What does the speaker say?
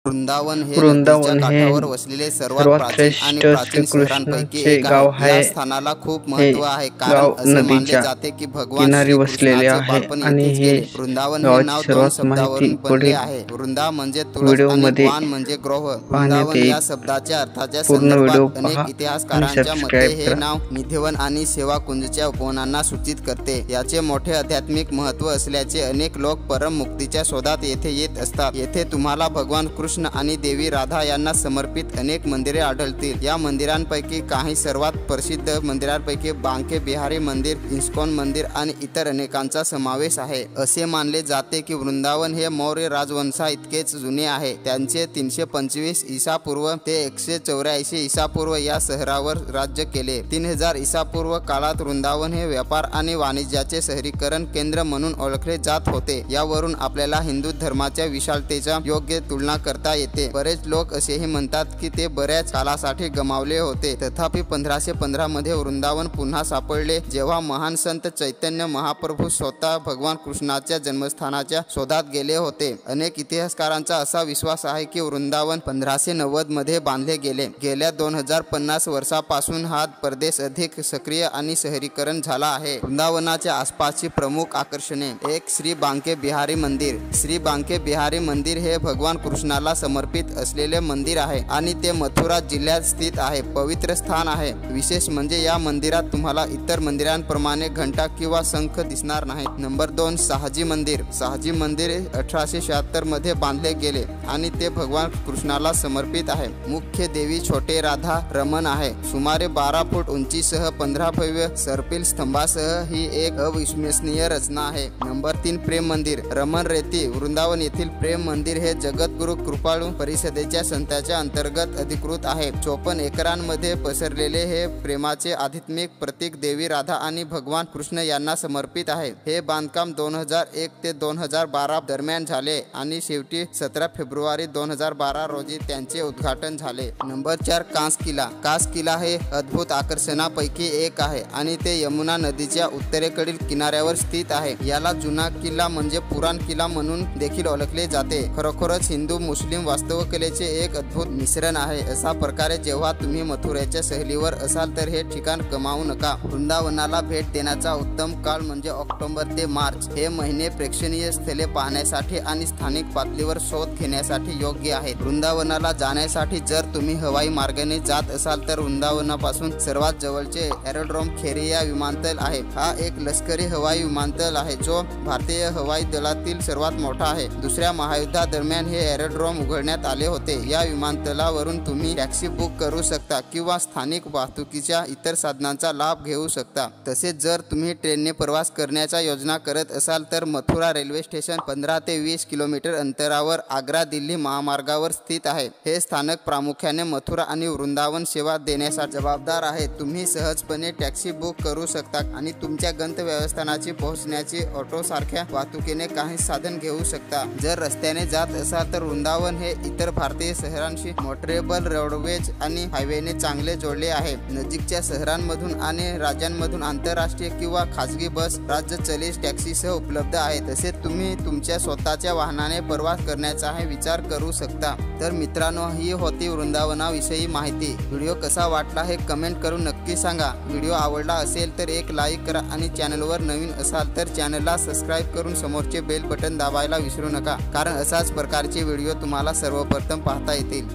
वृंदावन हे नदीच्या वृंदावन हे काठावर वसलेले सर्वात प्राचीन आणि श्रेष्ठ प्राचीन शहरांपैकी श्रीकृष्णाचे एक गाव आहे। या आहे। स्थानाला खूप हे महत्त्व आहे, कारण गाव असे मानले नदीच्या जाते की भगवान किनारी वसलेले श्रीकृष्णाचे आहे बालपण आणि येथेच हे गेले। वृंदावन हे गावाची नाव दोन सर्वात शब्दावरून माहिती बनले पुढील आहे। वृंदा म्हणजे तुळस आणि व्हिडिओमध्ये वान म्हणजे ग्रोह। पाहण्यात वृंदावन या येईल। शब्दाच्या अर्थाच्या पूर्ण व्हिडिओ संदर्भात अनेक पहा आणि इतिहासकारांच्या मते सबस्क्राईब हे करा। नाव निधिवन आणि सेवा कुंजच्या उपवनांना सूचित करते। याचे मोठे आध्यात्मिक महत्त्व असल्याचे अनेक लोक परम मुक्तीच्या शोधात येथे येत असतात। येथे तुम्हाला भगवान कृष्ण आणि देवी राधा यांना समर्पित अनेक मंदिरे आढळतील। या मंदिरांपैकी काही सर्वात प्रसिद्ध मंदिरांपैकी बांके बिहारी मंदिर, इस्कॉन मंदिर आणि इतर अनेकांचा समावेश आहे। असे मानले जाते की वृंदावन हे मौर्य राजवंशा इतकेच जुने आहे। त्यांचे 325 ईसा पूर्व ते 184 ईसा पूर्व या शहरावर राज्य केले। 3000 ईसा पूर्व काळात वृंदावन हे व्यापार आणि वाणिज्याचे शहरीकरण केंद्र म्हणून ओळखले जात होते। यावरून आपल्याला हिंदू धर्माच्या विशालतेच्या योग्य तुलना करता येते। बरेच लोक असेही म्हणतात की ते बऱ्याच काळासाठी गमावले होते। तथापि 1515 मध्ये वृंदावन पुन्हा सापडले, जेव्हा महान संत चैतन्य महाप्रभू स्वतः भगवान कृष्णाच्या जन्मस्थानाच्या शोधात गेले होते। अनेक इतिहासकारांचा असा विश्वास आहे की वृंदावन 1590 मध्ये बांधले गेले। गेल्या 2050 वर्षापासून हा प्रदेश अधिक सक्रिय आणि शहरीकरण झाला आहे। वृंदावनाच्या आसपासची प्रमुख आकर्षणे: 1. श्री बांके बिहारी मंदिर। श्री बांके बिहारी मंदिर हे भगवान कृष्णाला समर्पित असलेले मंदिर आहे आणि ते मथुरा जिल्ह्यात स्थित आहे। पवित्र स्थान आहे। विशेष म्हणजे या मंदिरात तुम्हाला इतर मंदिरांप्रमाणे घंटा किंवा शंख दिसणार नाहीत। नंबर 2. शहाजी मंदिर। शहाजी मंदिर 1876 मध्ये बांधले गेले आणि ते भगवान कृष्णाला समर्पित आहे। मुख्य देवी छोटे राधा रमण आहे। सुमारे 12 फूट उंचीसह 15 भव्य सर्पिल स्तंभासह ही एक अविस्मरणीय रचना आहे। नंबर 3. प्रेम मंदिर रमण रेती। वृंदावन येथील प्रेम मंदिर हे जगद्गुरु कृपाळू परिषदेच्या संतांच्या अंतर्गत अधिकृत आहे। 54 एकरांमध्ये पसरलेले हे प्रेमाचे आध्यात्मिक प्रतीक देवी राधा आणि भगवान कृष्ण यांना समर्पित आहे। हे बांधकाम 2001 ते 2012 दरम्यान झाले आणि शेवटी 17 फेब्रुवारी 2012 रोजी त्यांचे उद्घाटन झाले। नंबर 4. कांस किल्ला। कांस किल्ला हे अद्भुत आकर्षणापैकी एक आहे आणि ते यमुना नदीच्या उत्तरेकडील किनाऱ्यावर स्थित आहे। याला जुना किल्ला म्हणजे पुराण किल्ला म्हणून देखील ओळखले जाते। खरोखरच हिंदू मुस्लिम वास्तवकलेचे एक अद्भुत मिश्रण आहे। अशा प्रकारे जेव्हा तुम्ही मथुरेच्या सहलीवर असाल तर हे ठिकाण गमावू नका। वृंदावनाला भेट देण्याचा उत्तम काळ म्हणजे ऑक्टोबर ते मार्च। हे महिने प्रेक्षणीय स्थळे पाहण्यासाठी आणि स्थानिक पातळीवर शोध घेण्यासाठी योग्य आहेत। वृंदावनाला जाण्यासाठी जर तुम्ही हवाई मार्गाने जात असाल तर वृंदावनापासून सर्वात जवळचे एरोड्रोम खेरिया विमानतळ आहे। हा एक लष्करी हवाई विमानतळ आहे जो भारतीय हवाई दलातील सर्वात मोठा आहे। दुसऱ्या महायुद्धादरम्यान हे एरोड्रोम उघडण्यात आले होते। या विमानतळावरून तुम्ही टॅक्सी बुक करू शकता किंवा स्थानिक वाहतुकीच्या इतर साधनांचा लाभ घेऊ शकता। तसेच जर तुम्ही ट्रेनने प्रवास करण्याचा योजना करत असाल तर मथुरा रेल्वे स्टेशन 15 ते 20 किलोमीटर अंतरावर आग्रा दिल्ली महामार्गावर स्थित आहे। हे स्थानक प्रामुख्याने मथुरा आणि वृंदावन सेवा देण्यासाठी जबाबदार आहे। तुम्ही सहजपणे टॅक्सी बुक करू शकता आणि तुमच्या गंतव्यस्थानाची पोहोचण्याची ऑटो सारख्या वाहतुकीने काही साधन घेऊ शकता। जर रस्त्याने जात असाल तर वृंदावन हे इतर भारतीय शहरांशी मोटरेबल रोडवेज आणि हायवेने चांगले जोडले आहे। नजीकच्या शहरांमधून आणि राज्यांमधून आंतरराष्ट्रीय किंवा खाजगी बस, राज्य चलित टॅक्सीसह उपलब्ध आहे। तसेच तुम्ही तुमच्या स्वतःच्या वाहनाने प्रवास करण्याचाही विचार करू शकता। तर मित्रांनो, ही होती वृंदावनाविषयी माहिती। व्हिडिओ कसा वाटला हे कमेंट करून नक्की सांगा। व्हिडिओ आवडला असेल तर एक लाईक करा आणि चॅनलवर नवीन असाल तर चॅनलला सबस्क्राईब करून समोरचे बेल बटन दाबायला विसरू नका, कारण असाच प्रकारचे व्हिडिओ तुम्हाला सर्वप्रथम पाहता येतील।